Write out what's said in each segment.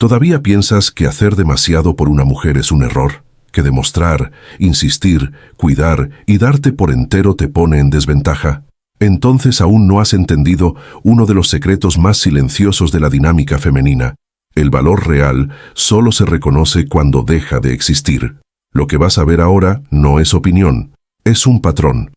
¿Todavía piensas que hacer demasiado por una mujer es un error? ¿Que demostrar, insistir, cuidar y darte por entero te pone en desventaja? Entonces aún no has entendido uno de los secretos más silenciosos de la dinámica femenina. El valor real solo se reconoce cuando deja de existir. Lo que vas a ver ahora no es opinión, es un patrón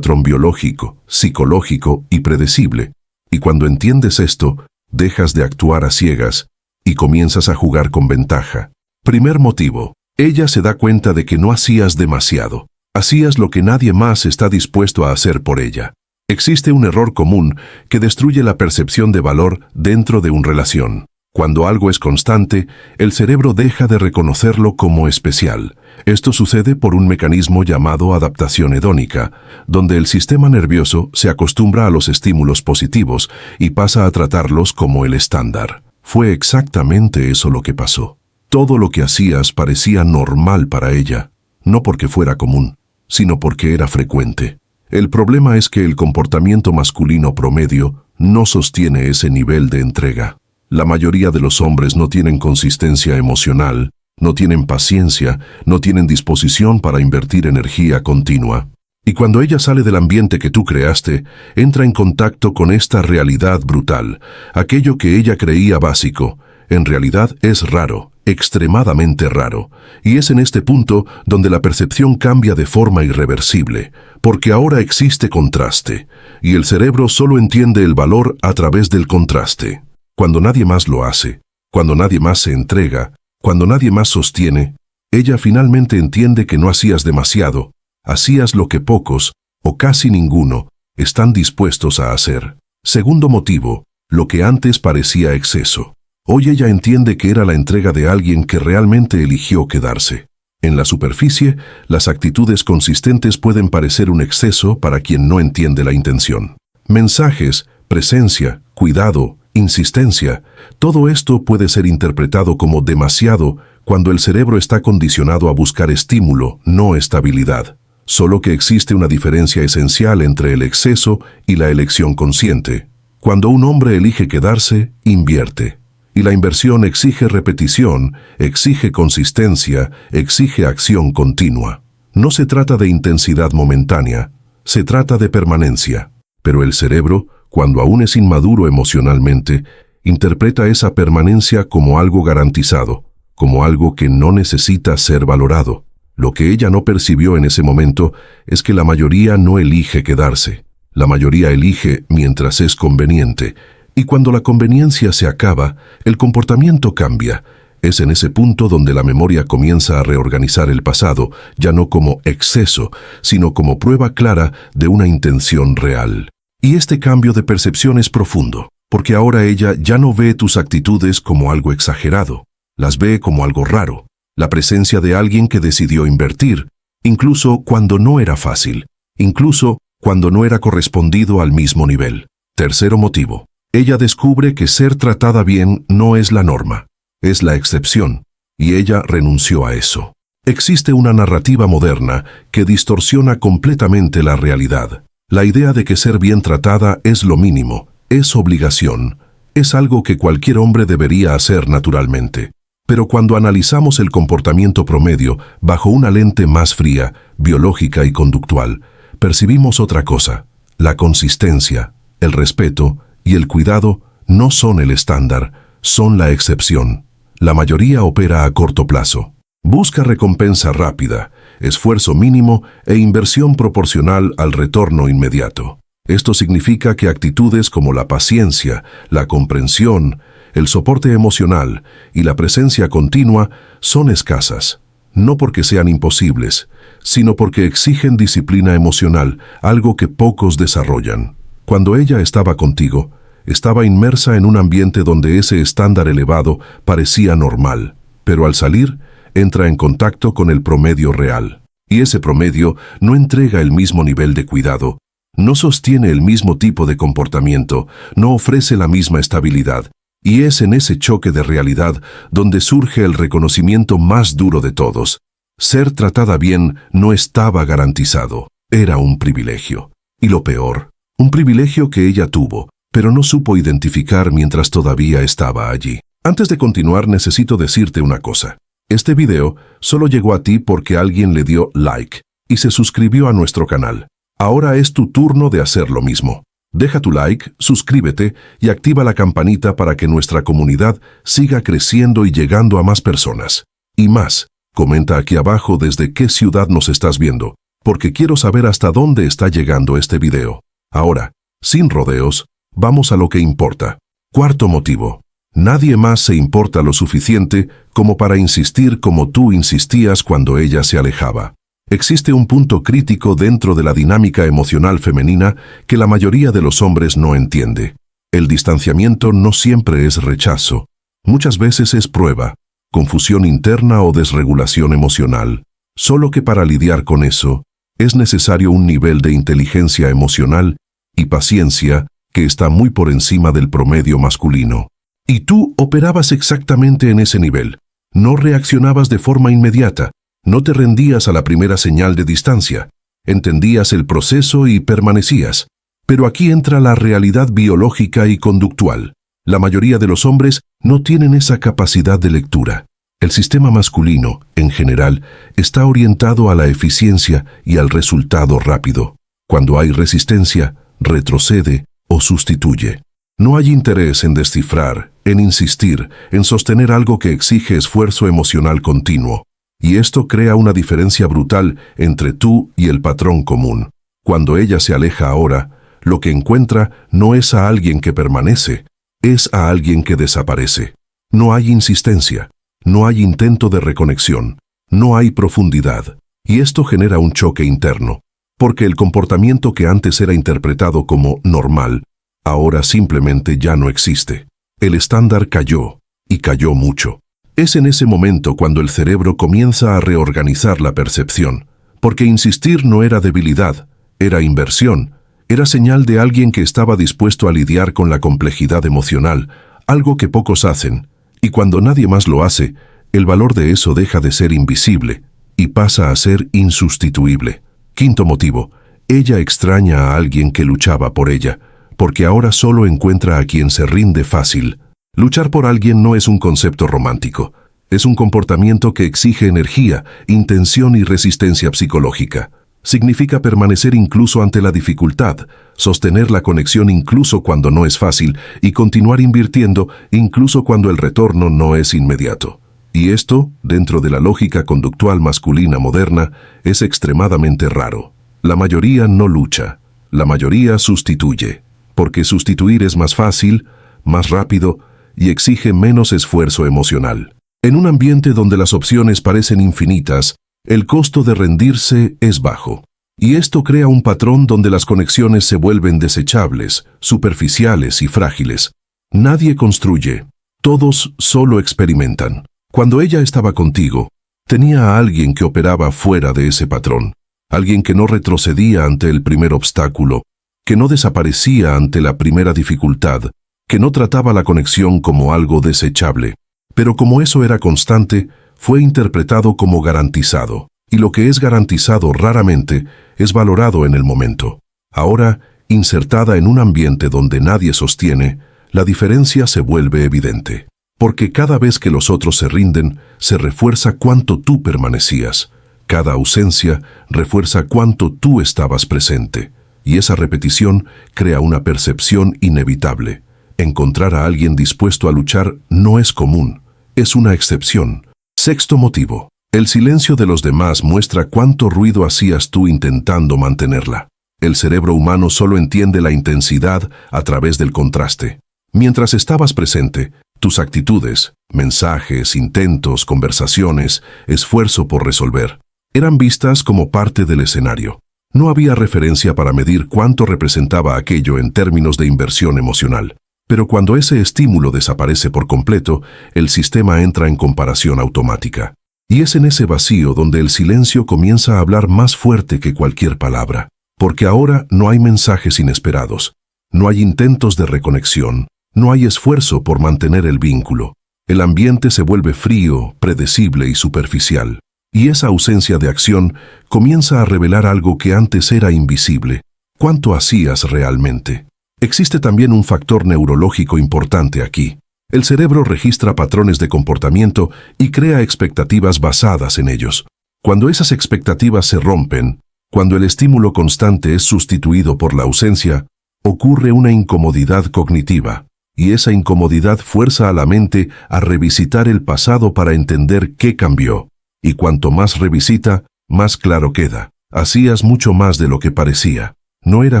biológico, psicológico y predecible. Y cuando entiendes esto, dejas de actuar a ciegas y comienzas a jugar con ventaja. Primer motivo, ella se da cuenta de que no hacías demasiado. Hacías lo que nadie más está dispuesto a hacer por ella. Existe un error común que destruye la percepción de valor dentro de una relación. Cuando algo es constante, el cerebro deja de reconocerlo como especial. Esto sucede por un mecanismo llamado adaptación hedónica, donde el sistema nervioso se acostumbra a los estímulos positivos y pasa a tratarlos como el estándar. Fue exactamente eso lo que pasó. Todo lo que hacías parecía normal para ella, no porque fuera común, sino porque era frecuente. El problema es que el comportamiento masculino promedio no sostiene ese nivel de entrega. La mayoría de los hombres no tienen consistencia emocional, no tienen paciencia, no tienen disposición para invertir energía continua. Y cuando ella sale del ambiente que tú creaste, entra en contacto con esta realidad brutal. Aquello que ella creía básico, en realidad es raro, extremadamente raro. Y es en este punto donde la percepción cambia de forma irreversible, porque ahora existe contraste, y el cerebro solo entiende el valor a través del contraste. Cuando nadie más lo hace, cuando nadie más se entrega, cuando nadie más sostiene, ella finalmente entiende que no hacías demasiado, hacías lo que pocos, o casi ninguno, están dispuestos a hacer. Segundo motivo, lo que antes parecía exceso. Hoy ella entiende que era la entrega de alguien que realmente eligió quedarse. En la superficie, las actitudes consistentes pueden parecer un exceso para quien no entiende la intención. Mensajes, presencia, cuidado, insistencia, todo esto puede ser interpretado como demasiado cuando el cerebro está condicionado a buscar estímulo, no estabilidad. Solo que existe una diferencia esencial entre el exceso y la elección consciente. Cuando un hombre elige quedarse, invierte. Y la inversión exige repetición, exige consistencia, exige acción continua. No se trata de intensidad momentánea, se trata de permanencia. Pero el cerebro, cuando aún es inmaduro emocionalmente, interpreta esa permanencia como algo garantizado, como algo que no necesita ser valorado. Lo que ella no percibió en ese momento es que la mayoría no elige quedarse. La mayoría elige mientras es conveniente. Y cuando la conveniencia se acaba, el comportamiento cambia. Es en ese punto donde la memoria comienza a reorganizar el pasado, ya no como exceso, sino como prueba clara de una intención real. Y este cambio de percepción es profundo, porque ahora ella ya no ve tus actitudes como algo exagerado, las ve como algo raro, la presencia de alguien que decidió invertir, incluso cuando no era fácil, incluso cuando no era correspondido al mismo nivel. Tercero motivo, ella descubre que ser tratada bien no es la norma, es la excepción, y ella renunció a eso. Existe una narrativa moderna que distorsiona completamente la realidad. La idea de que ser bien tratada es lo mínimo, es obligación, es algo que cualquier hombre debería hacer naturalmente. Pero cuando analizamos el comportamiento promedio bajo una lente más fría, biológica y conductual, percibimos otra cosa. La consistencia, el respeto y el cuidado no son el estándar, son la excepción. La mayoría opera a corto plazo. Busca recompensa rápida, esfuerzo mínimo e inversión proporcional al retorno inmediato. Esto significa que actitudes como la paciencia, la comprensión, el soporte emocional y la presencia continua son escasas, no porque sean imposibles, sino porque exigen disciplina emocional, algo que pocos desarrollan. Cuando ella estaba contigo, estaba inmersa en un ambiente donde ese estándar elevado parecía normal, pero al salir, entra en contacto con el promedio real. Y ese promedio no entrega el mismo nivel de cuidado, no sostiene el mismo tipo de comportamiento, no ofrece la misma estabilidad. Y es en ese choque de realidad donde surge el reconocimiento más duro de todos. Ser tratada bien no estaba garantizado, era un privilegio. Y lo peor, un privilegio que ella tuvo, pero no supo identificar mientras todavía estaba allí. Antes de continuar, necesito decirte una cosa. Este video solo llegó a ti porque alguien le dio like y se suscribió a nuestro canal. Ahora es tu turno de hacer lo mismo. Deja tu like, suscríbete y activa la campanita para que nuestra comunidad siga creciendo y llegando a más personas. Y más, comenta aquí abajo desde qué ciudad nos estás viendo, porque quiero saber hasta dónde está llegando este video. Ahora, sin rodeos, vamos a lo que importa. Cuarto motivo. Nadie más se importa lo suficiente como para insistir como tú insistías cuando ella se alejaba. Existe un punto crítico dentro de la dinámica emocional femenina que la mayoría de los hombres no entiende. El distanciamiento no siempre es rechazo. Muchas veces es prueba, confusión interna o desregulación emocional. Solo que para lidiar con eso, es necesario un nivel de inteligencia emocional y paciencia que está muy por encima del promedio masculino. Y tú operabas exactamente en ese nivel. No reaccionabas de forma inmediata. No te rendías a la primera señal de distancia. Entendías el proceso y permanecías. Pero aquí entra la realidad biológica y conductual. La mayoría de los hombres no tienen esa capacidad de lectura. El sistema masculino, en general, está orientado a la eficiencia y al resultado rápido. Cuando hay resistencia, retrocede o sustituye. No hay interés en descifrar, en insistir, en sostener algo que exige esfuerzo emocional continuo. Y esto crea una diferencia brutal entre tú y el patrón común. Cuando ella se aleja ahora, lo que encuentra no es a alguien que permanece, es a alguien que desaparece. No hay insistencia, no hay intento de reconexión, no hay profundidad. Y esto genera un choque interno, porque el comportamiento que antes era interpretado como normal, ahora simplemente ya no existe. El estándar cayó, y cayó mucho. Es en ese momento cuando el cerebro comienza a reorganizar la percepción, porque insistir no era debilidad, era inversión, era señal de alguien que estaba dispuesto a lidiar con la complejidad emocional, algo que pocos hacen, y cuando nadie más lo hace, el valor de eso deja de ser invisible y pasa a ser insustituible. Quinto motivo, ella extraña a alguien que luchaba por ella, porque ahora solo encuentra a quien se rinde fácil. Luchar por alguien no es un concepto romántico. Es un comportamiento que exige energía, intención y resistencia psicológica. Significa permanecer incluso ante la dificultad, sostener la conexión incluso cuando no es fácil y continuar invirtiendo incluso cuando el retorno no es inmediato. Y esto, dentro de la lógica conductual masculina moderna, es extremadamente raro. La mayoría no lucha, la mayoría sustituye, porque sustituir es más fácil, más rápido y exige menos esfuerzo emocional. En un ambiente donde las opciones parecen infinitas, el costo de rendirse es bajo. Y esto crea un patrón donde las conexiones se vuelven desechables, superficiales y frágiles. Nadie construye, todos solo experimentan. Cuando ella estaba contigo, tenía a alguien que operaba fuera de ese patrón, alguien que no retrocedía ante el primer obstáculo, que no desaparecía ante la primera dificultad, que no trataba la conexión como algo desechable. Pero como eso era constante, fue interpretado como garantizado, y lo que es garantizado raramente es valorado en el momento. Ahora, insertada en un ambiente donde nadie sostiene, la diferencia se vuelve evidente. Porque cada vez que los otros se rinden, se refuerza cuánto tú permanecías. Cada ausencia refuerza cuánto tú estabas presente. Y esa repetición crea una percepción inevitable. Encontrar a alguien dispuesto a luchar no es común, es una excepción. Sexto motivo. El silencio de los demás muestra cuánto ruido hacías tú intentando mantenerla. El cerebro humano solo entiende la intensidad a través del contraste. Mientras estabas presente, tus actitudes, mensajes, intentos, conversaciones, esfuerzo por resolver, eran vistas como parte del escenario. No había referencia para medir cuánto representaba aquello en términos de inversión emocional. Pero cuando ese estímulo desaparece por completo, el sistema entra en comparación automática. Y es en ese vacío donde el silencio comienza a hablar más fuerte que cualquier palabra. Porque ahora no hay mensajes inesperados, no hay intentos de reconexión, no hay esfuerzo por mantener el vínculo. El ambiente se vuelve frío, predecible y superficial. Y esa ausencia de acción comienza a revelar algo que antes era invisible. ¿Cuánto hacías realmente? Existe también un factor neurológico importante aquí. El cerebro registra patrones de comportamiento y crea expectativas basadas en ellos. Cuando esas expectativas se rompen, cuando el estímulo constante es sustituido por la ausencia, ocurre una incomodidad cognitiva, y esa incomodidad fuerza a la mente a revisitar el pasado para entender qué cambió. Y cuanto más revisita, más claro queda. Hacías mucho más de lo que parecía. No era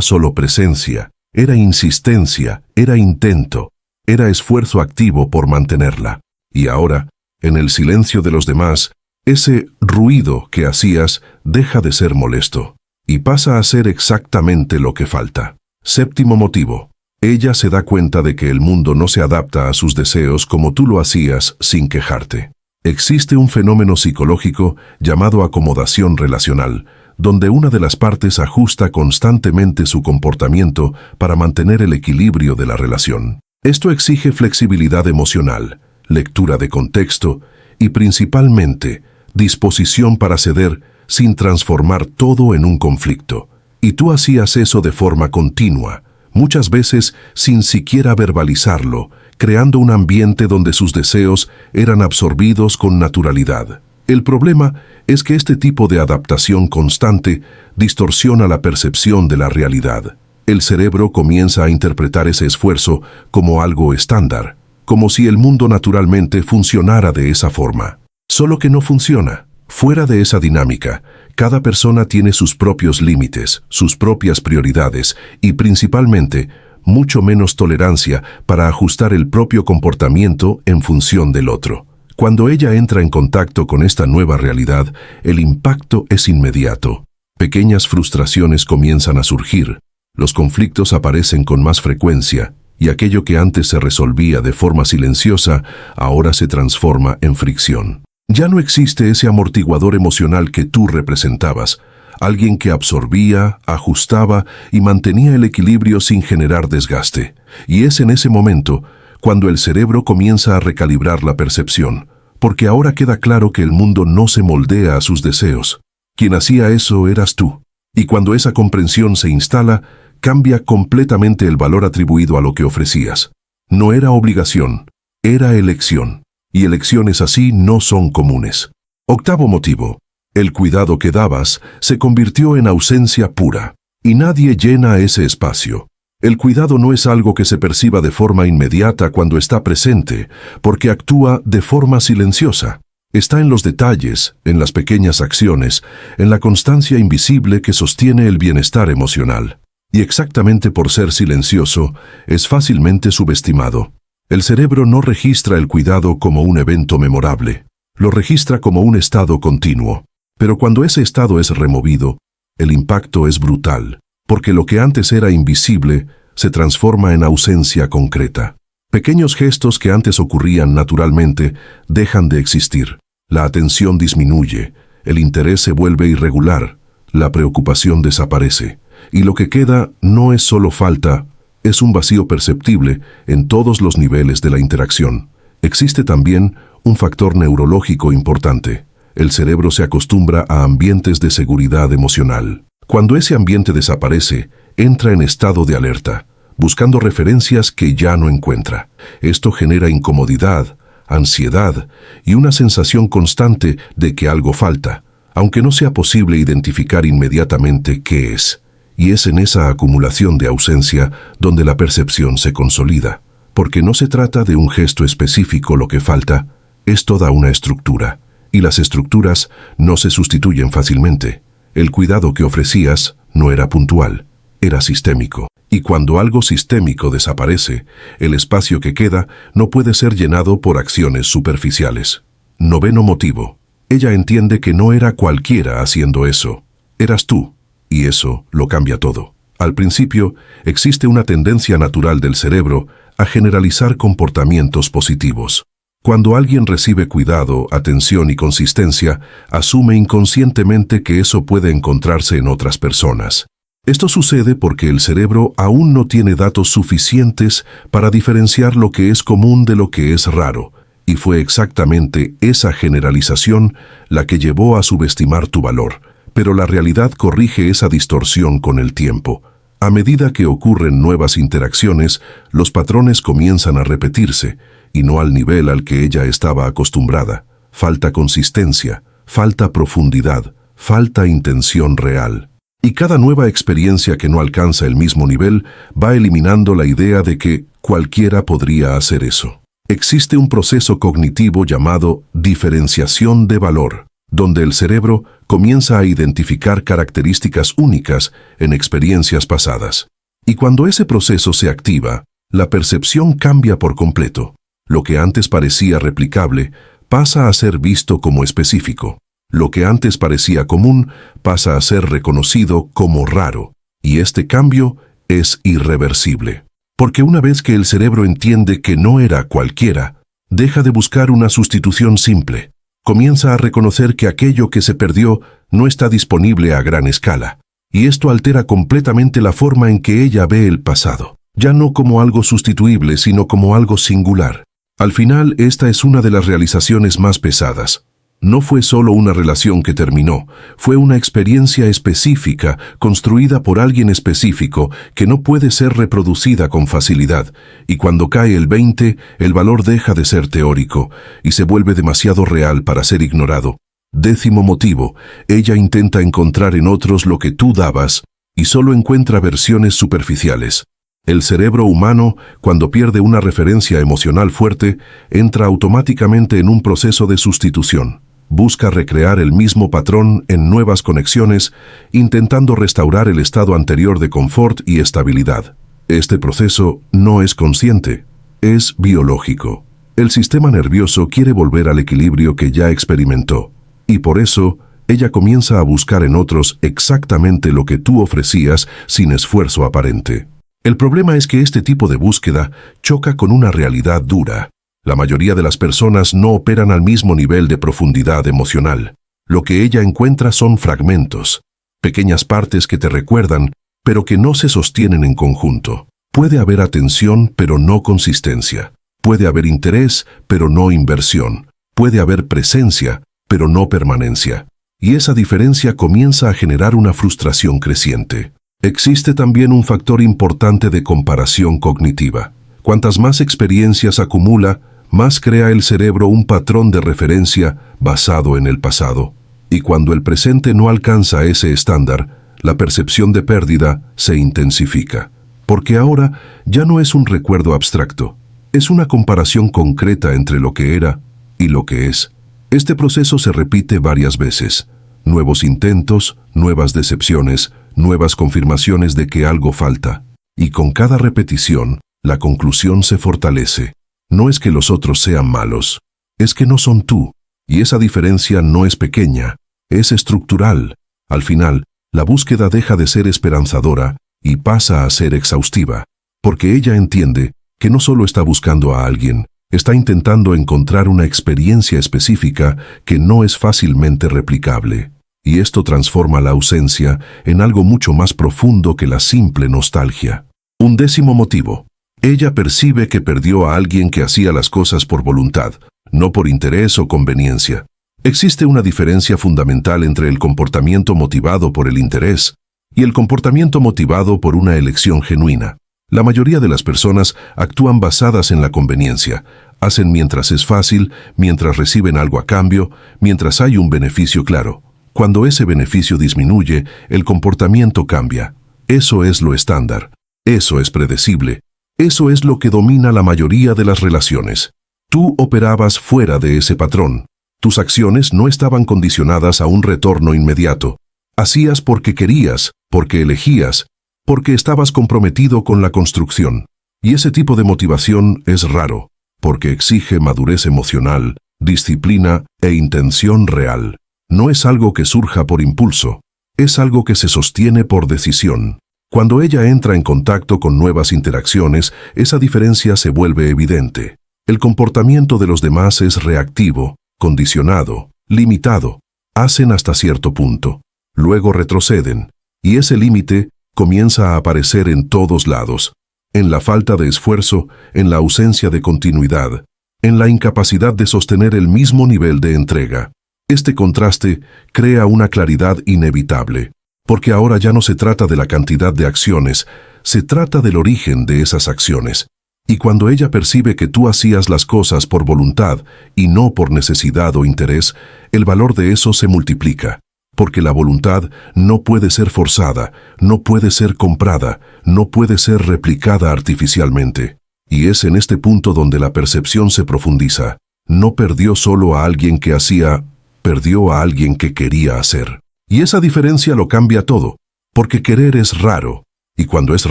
solo presencia, era insistencia, era intento, era esfuerzo activo por mantenerla. Y ahora, en el silencio de los demás, ese ruido que hacías deja de ser molesto y pasa a ser exactamente lo que falta. Séptimo motivo. Ella se da cuenta de que el mundo no se adapta a sus deseos como tú lo hacías sin quejarte. Existe un fenómeno psicológico llamado acomodación relacional, donde una de las partes ajusta constantemente su comportamiento para mantener el equilibrio de la relación. Esto exige flexibilidad emocional, lectura de contexto y principalmente disposición para ceder sin transformar todo en un conflicto. Y tú hacías eso de forma continua, muchas veces sin siquiera verbalizarlo, creando un ambiente donde sus deseos eran absorbidos con naturalidad. El problema es que este tipo de adaptación constante distorsiona la percepción de la realidad. El cerebro comienza a interpretar ese esfuerzo como algo estándar, como si el mundo naturalmente funcionara de esa forma. Solo que no funciona. Fuera de esa dinámica, cada persona tiene sus propios límites, sus propias prioridades y principalmente mucho menos tolerancia para ajustar el propio comportamiento en función del otro. Cuando ella entra en contacto con esta nueva realidad, el impacto es inmediato. Pequeñas frustraciones comienzan a surgir, los conflictos aparecen con más frecuencia y aquello que antes se resolvía de forma silenciosa, ahora se transforma en fricción. Ya no existe ese amortiguador emocional que tú representabas, alguien que absorbía, ajustaba y mantenía el equilibrio sin generar desgaste. Y es en ese momento cuando el cerebro comienza a recalibrar la percepción, porque ahora queda claro que el mundo no se moldea a sus deseos. Quien hacía eso eras tú. Y cuando esa comprensión se instala, cambia completamente el valor atribuido a lo que ofrecías. No era obligación, era elección. Y elecciones así no son comunes. Octavo motivo. El cuidado que dabas se convirtió en ausencia pura. Y nadie llena ese espacio. El cuidado no es algo que se perciba de forma inmediata cuando está presente, porque actúa de forma silenciosa. Está en los detalles, en las pequeñas acciones, en la constancia invisible que sostiene el bienestar emocional. Y exactamente por ser silencioso, es fácilmente subestimado. El cerebro no registra el cuidado como un evento memorable, lo registra como un estado continuo. Pero cuando ese estado es removido, el impacto es brutal, porque lo que antes era invisible se transforma en ausencia concreta. Pequeños gestos que antes ocurrían naturalmente dejan de existir. La atención disminuye, el interés se vuelve irregular, la preocupación desaparece, y lo que queda no es solo falta, es un vacío perceptible en todos los niveles de la interacción. Existe también un factor neurológico importante. El cerebro se acostumbra a ambientes de seguridad emocional. Cuando ese ambiente desaparece, entra en estado de alerta, buscando referencias que ya no encuentra. Esto genera incomodidad, ansiedad y una sensación constante de que algo falta, aunque no sea posible identificar inmediatamente qué es. Y es en esa acumulación de ausencia donde la percepción se consolida, porque no se trata de un gesto específico lo que falta, es toda una estructura, y las estructuras no se sustituyen fácilmente. El cuidado que ofrecías no era puntual, era sistémico. Y cuando algo sistémico desaparece, el espacio que queda no puede ser llenado por acciones superficiales. Noveno motivo. Ella entiende que no era cualquiera haciendo eso. Eras tú, y eso lo cambia todo. Al principio, existe una tendencia natural del cerebro a generalizar comportamientos positivos. Cuando alguien recibe cuidado, atención y consistencia, asume inconscientemente que eso puede encontrarse en otras personas. Esto sucede porque el cerebro aún no tiene datos suficientes para diferenciar lo que es común de lo que es raro, y fue exactamente esa generalización la que llevó a subestimar tu valor. Pero la realidad corrige esa distorsión con el tiempo. A medida que ocurren nuevas interacciones, los patrones comienzan a repetirse, y no al nivel al que ella estaba acostumbrada. Falta consistencia, falta profundidad, falta intención real. Y cada nueva experiencia que no alcanza el mismo nivel va eliminando la idea de que cualquiera podría hacer eso. Existe un proceso cognitivo llamado diferenciación de valor, donde el cerebro comienza a identificar características únicas en experiencias pasadas. Y cuando ese proceso se activa, la percepción cambia por completo. Lo que antes parecía replicable pasa a ser visto como específico. Lo que antes parecía común pasa a ser reconocido como raro. Y este cambio es irreversible. Porque una vez que el cerebro entiende que no era cualquiera, deja de buscar una sustitución simple. Comienza a reconocer que aquello que se perdió no está disponible a gran escala. Y esto altera completamente la forma en que ella ve el pasado. Ya no como algo sustituible, sino como algo singular. Al final, esta es una de las realizaciones más pesadas. No fue solo una relación que terminó, fue una experiencia específica, construida por alguien específico, que no puede ser reproducida con facilidad, y cuando cae el 20, el valor deja de ser teórico, y se vuelve demasiado real para ser ignorado. 10º motivo, ella intenta encontrar en otros lo que tú dabas, y solo encuentra versiones superficiales. El cerebro humano, cuando pierde una referencia emocional fuerte, entra automáticamente en un proceso de sustitución. Busca recrear el mismo patrón en nuevas conexiones, intentando restaurar el estado anterior de confort y estabilidad. Este proceso no es consciente, es biológico. El sistema nervioso quiere volver al equilibrio que ya experimentó, y por eso ella comienza a buscar en otros exactamente lo que tú ofrecías sin esfuerzo aparente. El problema es que este tipo de búsqueda choca con una realidad dura. La mayoría de las personas no operan al mismo nivel de profundidad emocional. Lo que ella encuentra son fragmentos, pequeñas partes que te recuerdan, pero que no se sostienen en conjunto. Puede haber atención, pero no consistencia. Puede haber interés, pero no inversión. Puede haber presencia, pero no permanencia. Y esa diferencia comienza a generar una frustración creciente. Existe también un factor importante de comparación cognitiva. Cuantas más experiencias acumula, más crea el cerebro un patrón de referencia basado en el pasado. Y cuando el presente no alcanza ese estándar, la percepción de pérdida se intensifica. Porque ahora ya no es un recuerdo abstracto, es una comparación concreta entre lo que era y lo que es. Este proceso se repite varias veces. Nuevos intentos, nuevas decepciones, nuevas confirmaciones de que algo falta. Y con cada repetición, la conclusión se fortalece. No es que los otros sean malos, es que no son tú. Y esa diferencia no es pequeña, es estructural. Al final, la búsqueda deja de ser esperanzadora y pasa a ser exhaustiva, porque ella entiende que no solo está buscando a alguien, está intentando encontrar una experiencia específica que no es fácilmente replicable. Y esto transforma la ausencia en algo mucho más profundo que la simple nostalgia. 11º motivo. Ella percibe que perdió a alguien que hacía las cosas por voluntad, no por interés o conveniencia. Existe una diferencia fundamental entre el comportamiento motivado por el interés y el comportamiento motivado por una elección genuina. La mayoría de las personas actúan basadas en la conveniencia, hacen mientras es fácil, mientras reciben algo a cambio, mientras hay un beneficio claro. Cuando ese beneficio disminuye, el comportamiento cambia. Eso es lo estándar. Eso es predecible. Eso es lo que domina la mayoría de las relaciones. Tú operabas fuera de ese patrón. Tus acciones no estaban condicionadas a un retorno inmediato. Hacías porque querías, porque elegías, porque estabas comprometido con la construcción. Y ese tipo de motivación es raro, porque exige madurez emocional, disciplina e intención real. No es algo que surja por impulso, es algo que se sostiene por decisión. Cuando ella entra en contacto con nuevas interacciones, esa diferencia se vuelve evidente. El comportamiento de los demás es reactivo, condicionado, limitado. Hacen hasta cierto punto. Luego retroceden. Y ese límite comienza a aparecer en todos lados. En la falta de esfuerzo, en la ausencia de continuidad, en la incapacidad de sostener el mismo nivel de entrega. Este contraste crea una claridad inevitable. Porque ahora ya no se trata de la cantidad de acciones, se trata del origen de esas acciones. Y cuando ella percibe que tú hacías las cosas por voluntad y no por necesidad o interés, el valor de eso se multiplica. Porque la voluntad no puede ser forzada, no puede ser comprada, no puede ser replicada artificialmente. Y es en este punto donde la percepción se profundiza. No perdió solo a alguien que hacía, perdió a alguien que quería hacer. Y esa diferencia lo cambia todo, porque querer es raro, y cuando es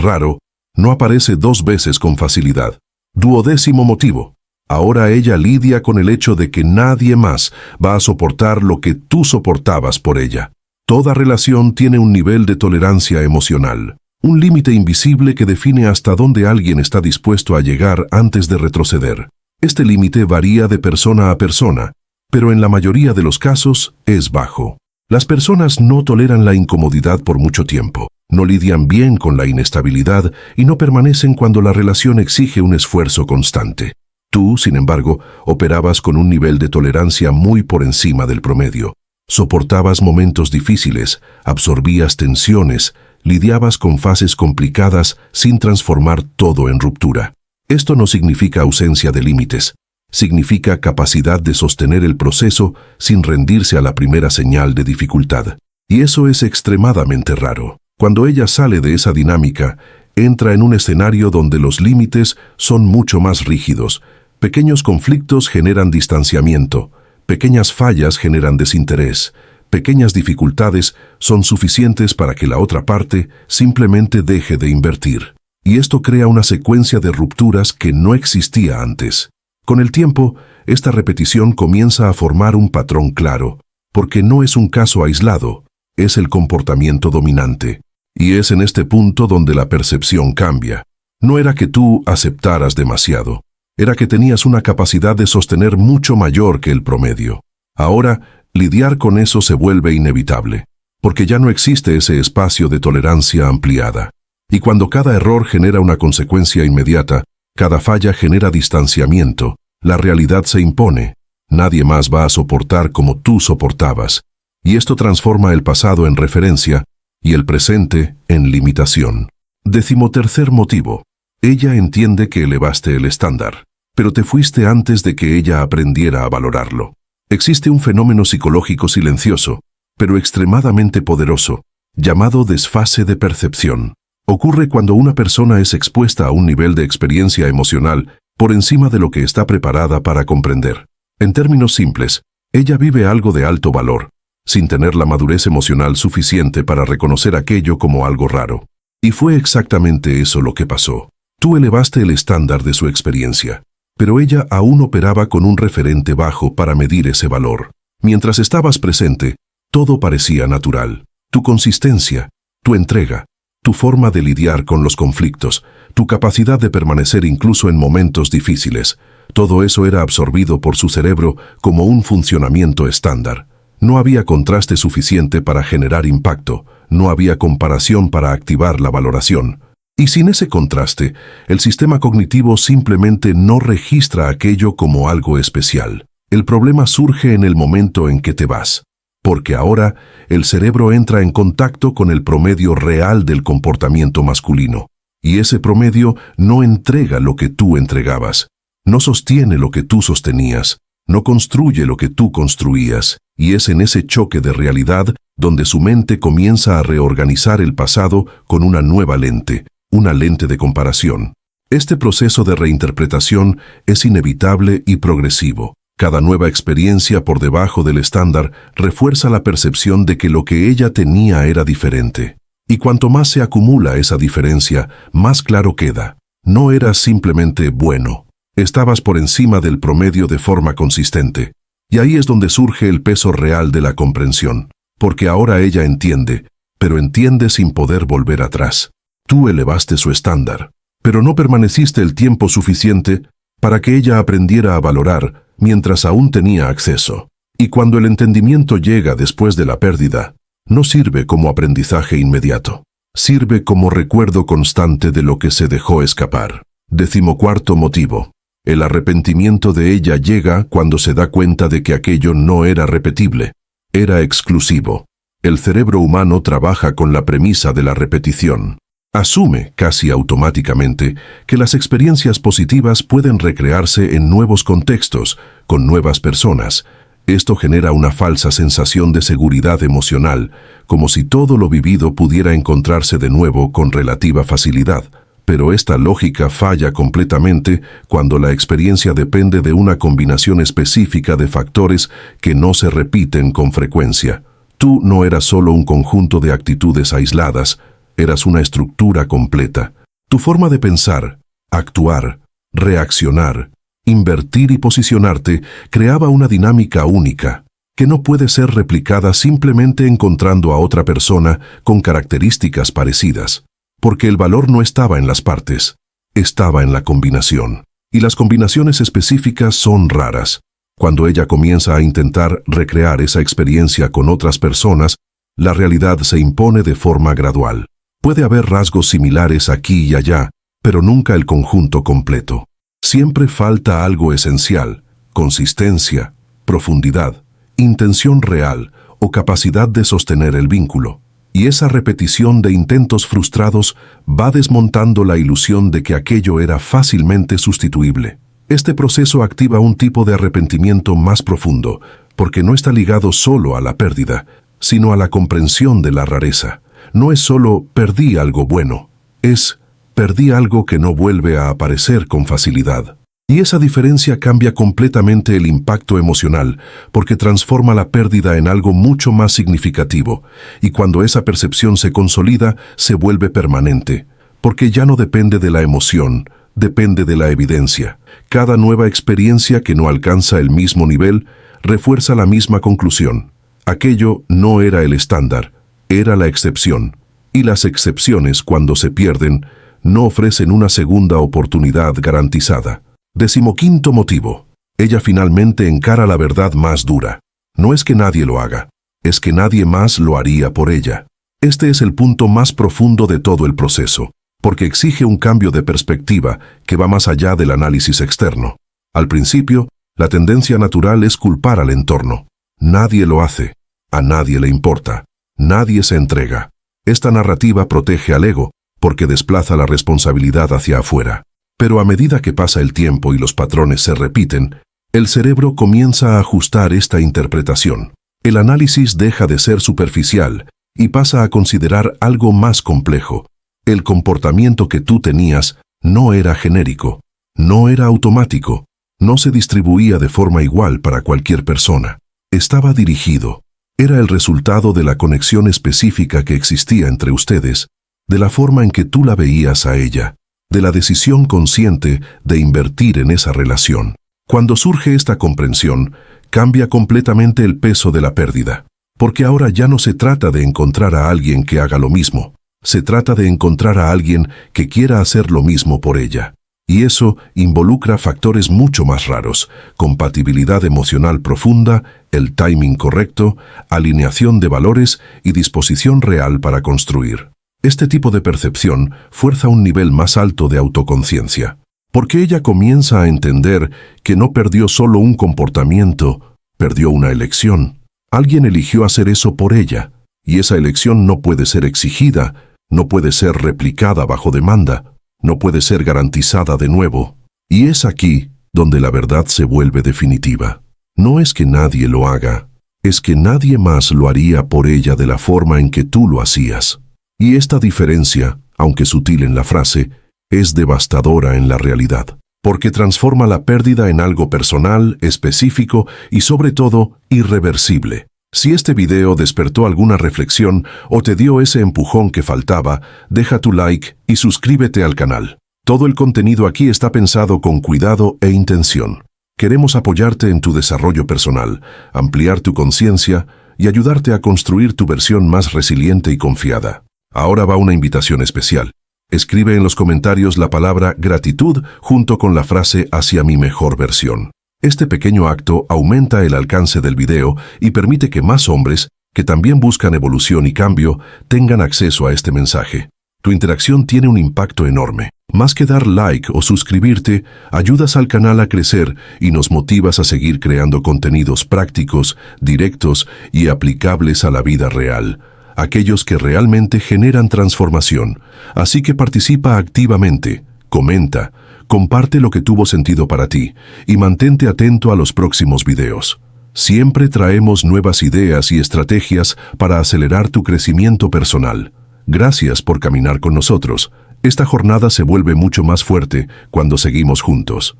raro, no aparece dos veces con facilidad. 12º motivo. Ahora ella lidia con el hecho de que nadie más va a soportar lo que tú soportabas por ella. Toda relación tiene un nivel de tolerancia emocional, un límite invisible que define hasta dónde alguien está dispuesto a llegar antes de retroceder. Este límite varía de persona a persona, pero en la mayoría de los casos es bajo. Las personas no toleran la incomodidad por mucho tiempo, no lidian bien con la inestabilidad y no permanecen cuando la relación exige un esfuerzo constante. Tú, sin embargo, operabas con un nivel de tolerancia muy por encima del promedio. Soportabas momentos difíciles, absorbías tensiones, lidiabas con fases complicadas sin transformar todo en ruptura. Esto no significa ausencia de límites. Significa capacidad de sostener el proceso sin rendirse a la primera señal de dificultad. Y eso es extremadamente raro. Cuando ella sale de esa dinámica, entra en un escenario donde los límites son mucho más rígidos. Pequeños conflictos generan distanciamiento, pequeñas fallas generan desinterés, pequeñas dificultades son suficientes para que la otra parte simplemente deje de invertir. Y esto crea una secuencia de rupturas que no existía antes. Con el tiempo, esta repetición comienza a formar un patrón claro, porque no es un caso aislado, es el comportamiento dominante. Y es en este punto donde la percepción cambia. No era que tú aceptaras demasiado, era que tenías una capacidad de sostener mucho mayor que el promedio. Ahora, lidiar con eso se vuelve inevitable, porque ya no existe ese espacio de tolerancia ampliada. Y cuando cada error genera una consecuencia inmediata, cada falla genera distanciamiento, la realidad se impone. Nadie más va a soportar como tú soportabas. Y esto transforma el pasado en referencia y el presente en limitación. 13º motivo. Ella entiende que elevaste el estándar, pero te fuiste antes de que ella aprendiera a valorarlo. Existe un fenómeno psicológico silencioso, pero extremadamente poderoso, llamado desfase de percepción. Ocurre cuando una persona es expuesta a un nivel de experiencia emocional por encima de lo que está preparada para comprender. En términos simples, ella vive algo de alto valor, sin tener la madurez emocional suficiente para reconocer aquello como algo raro. Y fue exactamente eso lo que pasó. Tú elevaste el estándar de su experiencia, pero ella aún operaba con un referente bajo para medir ese valor. Mientras estabas presente, todo parecía natural. Tu consistencia, tu entrega, tu forma de lidiar con los conflictos, tu capacidad de permanecer incluso en momentos difíciles, todo eso era absorbido por su cerebro como un funcionamiento estándar. No había contraste suficiente para generar impacto, no había comparación para activar la valoración. Y sin ese contraste, el sistema cognitivo simplemente no registra aquello como algo especial. El problema surge en el momento en que te vas, porque ahora el cerebro entra en contacto con el promedio real del comportamiento masculino, y ese promedio no entrega lo que tú entregabas, no sostiene lo que tú sostenías, no construye lo que tú construías, y es en ese choque de realidad donde su mente comienza a reorganizar el pasado con una nueva lente, una lente de comparación. Este proceso de reinterpretación es inevitable y progresivo. Cada nueva experiencia por debajo del estándar refuerza la percepción de que lo que ella tenía era diferente. Y cuanto más se acumula esa diferencia, más claro queda. No eras simplemente bueno. Estabas por encima del promedio de forma consistente. Y ahí es donde surge el peso real de la comprensión. Porque ahora ella entiende, pero entiende sin poder volver atrás. Tú elevaste su estándar, pero no permaneciste el tiempo suficiente para que ella aprendiera a valorar mientras aún tenía acceso. Y cuando el entendimiento llega después de la pérdida, no sirve como aprendizaje inmediato. Sirve como recuerdo constante de lo que se dejó escapar. 14º motivo. El arrepentimiento de ella llega cuando se da cuenta de que aquello no era repetible, era exclusivo. El cerebro humano trabaja con la premisa de la repetición. Asume, casi automáticamente, que las experiencias positivas pueden recrearse en nuevos contextos, con nuevas personas. Esto genera una falsa sensación de seguridad emocional, como si todo lo vivido pudiera encontrarse de nuevo con relativa facilidad. Pero esta lógica falla completamente cuando la experiencia depende de una combinación específica de factores que no se repiten con frecuencia. Tú no eras solo un conjunto de actitudes aisladas, eras una estructura completa. Tu forma de pensar, actuar, reaccionar, invertir y posicionarte creaba una dinámica única, que no puede ser replicada simplemente encontrando a otra persona con características parecidas. Porque el valor no estaba en las partes, estaba en la combinación. Y las combinaciones específicas son raras. Cuando ella comienza a intentar recrear esa experiencia con otras personas, la realidad se impone de forma gradual. Puede haber rasgos similares aquí y allá, pero nunca el conjunto completo. Siempre falta algo esencial: consistencia, profundidad, intención real o capacidad de sostener el vínculo. Y esa repetición de intentos frustrados va desmontando la ilusión de que aquello era fácilmente sustituible. Este proceso activa un tipo de arrepentimiento más profundo, porque no está ligado solo a la pérdida, sino a la comprensión de la rareza. No es solo perdí algo bueno, es perdí algo que no vuelve a aparecer con facilidad. Y esa diferencia cambia completamente el impacto emocional, porque transforma la pérdida en algo mucho más significativo, y cuando esa percepción se consolida, se vuelve permanente, porque ya no depende de la emoción, depende de la evidencia. Cada nueva experiencia que no alcanza el mismo nivel refuerza la misma conclusión. Aquello no era el estándar, era la excepción, y las excepciones, cuando se pierden, no ofrecen una segunda oportunidad garantizada. 15º motivo. Ella finalmente encara la verdad más dura. No es que nadie lo haga, es que nadie más lo haría por ella. Este es el punto más profundo de todo el proceso, porque exige un cambio de perspectiva que va más allá del análisis externo. Al principio, la tendencia natural es culpar al entorno. Nadie lo hace, a nadie le importa, nadie se entrega. Esta narrativa protege al ego, porque desplaza la responsabilidad hacia afuera. Pero a medida que pasa el tiempo y los patrones se repiten, el cerebro comienza a ajustar esta interpretación. El análisis deja de ser superficial y pasa a considerar algo más complejo. El comportamiento que tú tenías no era genérico, no era automático, no se distribuía de forma igual para cualquier persona. Estaba dirigido. Era el resultado de la conexión específica que existía entre ustedes, de la forma en que tú la veías a ella, de la decisión consciente de invertir en esa relación. Cuando surge esta comprensión, cambia completamente el peso de la pérdida, porque ahora ya no se trata de encontrar a alguien que haga lo mismo, se trata de encontrar a alguien que quiera hacer lo mismo por ella. Y eso involucra factores mucho más raros: compatibilidad emocional profunda, el timing correcto, alineación de valores y disposición real para construir. Este tipo de percepción fuerza un nivel más alto de autoconciencia, porque ella comienza a entender que no perdió solo un comportamiento, perdió una elección. Alguien eligió hacer eso por ella, y esa elección no puede ser exigida, no puede ser replicada bajo demanda, no puede ser garantizada de nuevo. Y es aquí donde la verdad se vuelve definitiva. No es que nadie lo haga, es que nadie más lo haría por ella de la forma en que tú lo hacías. Y esta diferencia, aunque sutil en la frase, es devastadora en la realidad, porque transforma la pérdida en algo personal, específico y sobre todo irreversible. Si este video despertó alguna reflexión o te dio ese empujón que faltaba, deja tu like y suscríbete al canal. Todo el contenido aquí está pensado con cuidado e intención. Queremos apoyarte en tu desarrollo personal, ampliar tu conciencia y ayudarte a construir tu versión más resiliente y confiada. Ahora va una invitación especial. Escribe en los comentarios la palabra gratitud junto con la frase hacia mi mejor versión. Este pequeño acto aumenta el alcance del video y permite que más hombres, que también buscan evolución y cambio, tengan acceso a este mensaje. Tu interacción tiene un impacto enorme. Más que dar like o suscribirte, ayudas al canal a crecer y nos motivas a seguir creando contenidos prácticos, directos y aplicables a la vida real. aquellos que realmente generan transformación. Así que participa activamente, comenta, comparte lo que tuvo sentido para ti y mantente atento a los próximos videos. Siempre traemos nuevas ideas y estrategias para acelerar tu crecimiento personal. Gracias por caminar con nosotros. Esta jornada se vuelve mucho más fuerte cuando seguimos juntos.